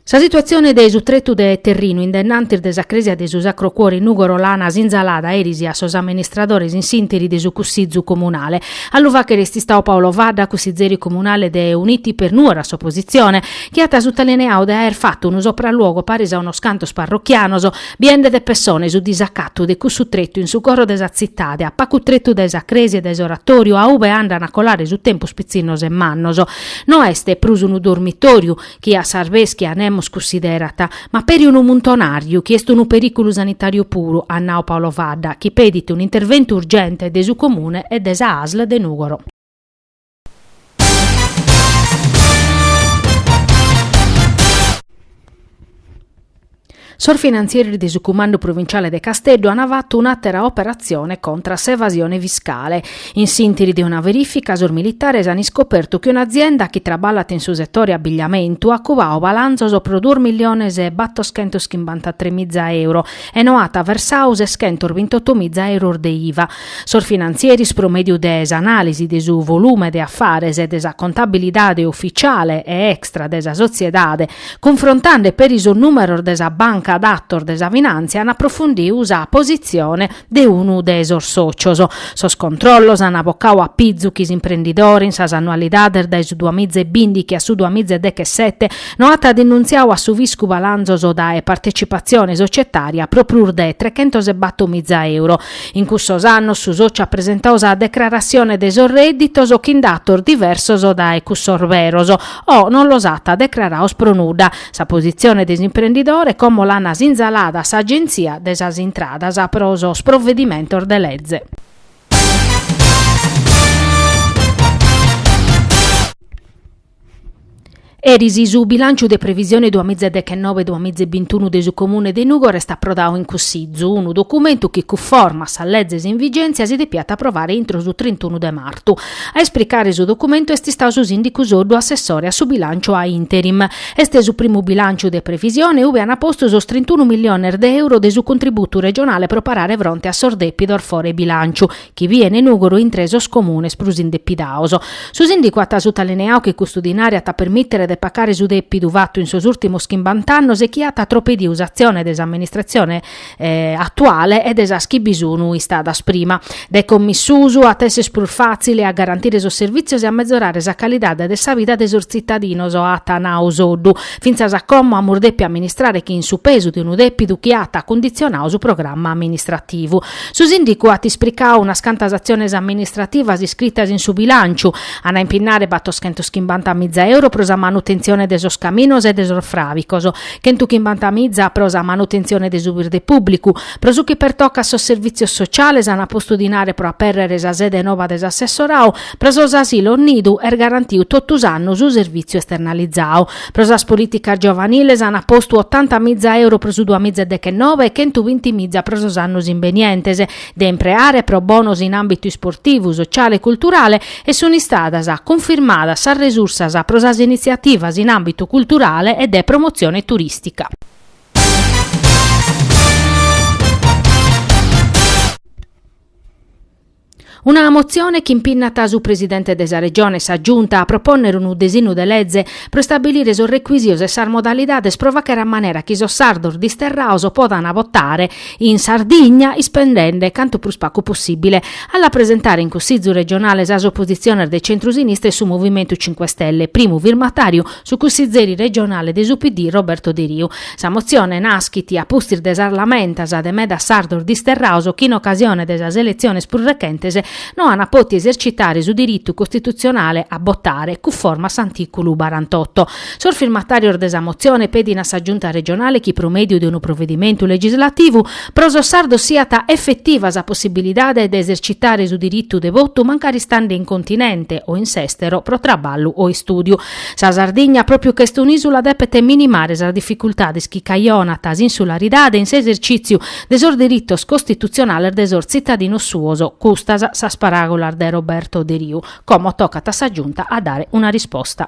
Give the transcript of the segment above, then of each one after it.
La situazione dei sutretu de terreno indennanti desa crisi de su sacro cuore Nugoro lana zinzalada erisi a sos amministradores in sinteri de su cussizzu comunale. Alluva che resti stao Paolo Vadda, cussizeri comunale de Uniti per nuora opposizione, che ha sottolineato de aver fatto un sopralluogo paris a uno scanto parrocchianoso, biende de persone su disaccatto de cussutrettu in su corro desa zittade, a pacutrettu desa cresi e desoratorio, a ube andano a colare su tempo spizzinnoso e mannoso. No este prusu un dormitorio, chi a sarveschi a nemo considerata, ma per un muntonario che è un pericolo sanitario puro, a Nao Paolo Vadda, che pedite un intervento urgente de su comune e desa ASL de Nugoro. Sorfinanzieri di su comando provinciale de Casteddu hanno fatto un'altra operazione contro l'evasione fiscale. In sintesi di una verifica, sor militare hanno scoperto che un'azienda che traballa in su settore abbigliamento ha covao balanzo per 2.853.000 euro e noata versause schentor 28.000 euro de IVA. Sorfinanzieri promedio des analisi di su volume de affares e desa contabilidade ufficiale e extra desa sociedade, confrontando per iso numero desa banca d'actor desa finanzia hanno approfondito la posizione de uno desor socioso. Sos controllos hanno boccao a pizzuchis imprenditori in sas annualidades dai su 2020 che a su 2017 no ha denunziato a su viscu balanzoso da partecipazione societaria proprio de 300.000 euro. In cussos annos su socia ha presentato la declarazione desor redditos o chindator diversos da cussor veroso o non lo sata declaraos pronuda. Sa posizione des imprenditore come l'hanno zinzalata s'agenzia desas intradas a proso sprovvedimento de legge. Erisi su bilancio de previsione 2019-2021 de su comune de Nugoro resta approdato in cussizzu, un documento che conforma sa legge in vigenza si depiata approvare entro su 31 de marzo. A esplicare su documento esti sta su sindicus do assessore a su bilancio a interim. Este su primo bilancio de previsione uve hanno posto su 31 milioni de euro de su contributo regionale per parare fronte a sordepidor fore bilancio, che viene Nugoro intresos comunes prus indeppidaoso. Su sindico ha sottolineato che custodinaria ta permettere de pacare su deppi duvatto in sos ultimos 50 annos e chi ha troppe di usazione dell'amministrazione attuale e desa schibisunu istadas prima. De commissusu a tesse pur facile a garantire sos servizios e a mezzorare sa calidade de sa vita de sos cittadinos o a tanao soddu, finza sa commo a murdeppi amministrare chi in su peso di un deppi du chi ha condizionao su programma amministrativo. Su sindico ha ispricao una scantasazione amministrativa iscritta in su bilancio, a impinnare batto 150.000 euro prosa manutenzione de sos caminos e de sos fravicos, che in tu chimbantamiza prosa manutenzione de su verde pubblico, prosu che per tocca sos servizios sociales hanno posto dinare pro aperrere sa sede nova des assessorao, prosos asilo nidu er garantiu tottus annos su servizio esternalizzao, prosas politica giovaniles hanno posto 80.000 euro pro su 2019 e 120.000 prosos annos invenientes, de impreare pro bonus in ambito sportivo, sociale e culturale e sono istadas confermata sa resursas a prosas iniziativas in ambito culturale ed è promozione turistica. Una mozione che impinnata su presidente della regione sa giunta a proporre un desino de legge per stabilire sos requisios e sar modalidades provocare a manera che sos sardor disterraoso podano votare in Sardegna spendendo canto più spacco possibile. Alla presentare in Consiglio regionale sa opposizione dei centrosinistra e su Movimento 5 Stelle, primo firmatario su Consiglieri regionale de UPD Roberto De Riu. Sa mozione naschiti a pustir desarlamentas de meda sardor disterraoso che in occasione delle elezioni spurrecentese non hanno potuto esercitare su diritto costituzionale a votare cu forma s'articolo 48. Sul firmatario desa mozione pedina sa giunta regionale che promedio di un provvedimento legislativo proso sardo siata effettiva sa possibilità di esercitare su diritto de voto mancari stando in continente o in sestero pro traballo o in studio. Sa Sardegna proprio che un'isola depete minimare sa difficoltà di schicaiona insularidade in se esercizio desor diritto costituzionale desor cittadino suoso custas sa sparagolar de Roberto De Riu, come tocca a sa giunta a dare una risposta.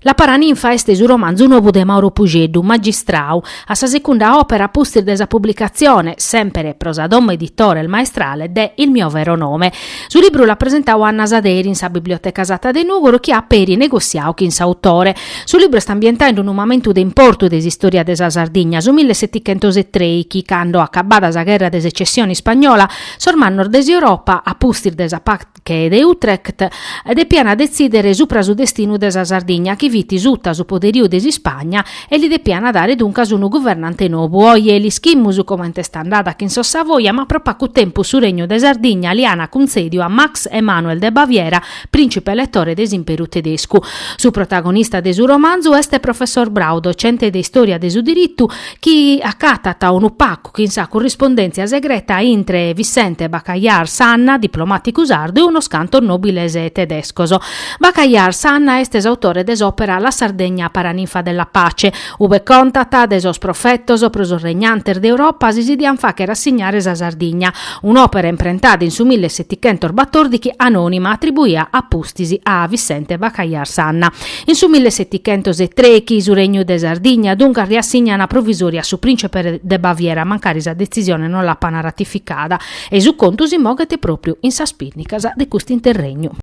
La paraninfa est su romanzo nuovo de Mauro Pugeddu, Magistrau, a sa seconda opera pustir desa pubblicazione, sempre Prosadom editore il maestrale, de Il mio vero nome. Su libro la presentau Anna Saderi in sa biblioteca Sata de Nugoro, che ha peri negoziau che in sa autore. Su libro sta ambientando un momento de importo desa storia desa Sardigna, su 1703, quando accabada sa guerra de secessione spagnola, sorman nord desi Europa, a pustir desa pacche de Utrecht, de piana decidere supra su destino desa Sardigna, che viti sutta su poderio desi Spagna e li depiana dare dunque su un governante nuovo. Oie li schimmus come sta andata che in so Savoia, ma proprio a tempo su regno de Sardigna liana concedio a Max Emanuel de Baviera, principe elettore desimpero tedesco. Su protagonista de su romanzo este professor Brau, docente de storia de su diritto, chi accatata un pacco che in sa corrispondenza segreta intre Vicente Bacallar Sanna, diplomatico sardo, e uno scanto nobilese tedescoso. Bacallar Sanna est esautore desopera La Sardegna paraninfa della pace, ube contata desos profettos prosos regnanter d'Europa si dian fa che rassegnare sa Sardigna, un'opera imprentata in su 1714 anonima attribuia a Pustisi a Vicente Bacallar Sanna. In su 1703 su regno de Sardigna dunque riassigna una provvisoria su principe de Baviera, mancare sa decisione non la pana ratificata e su conto si mogete proprio in sa spinnica de questo interregno.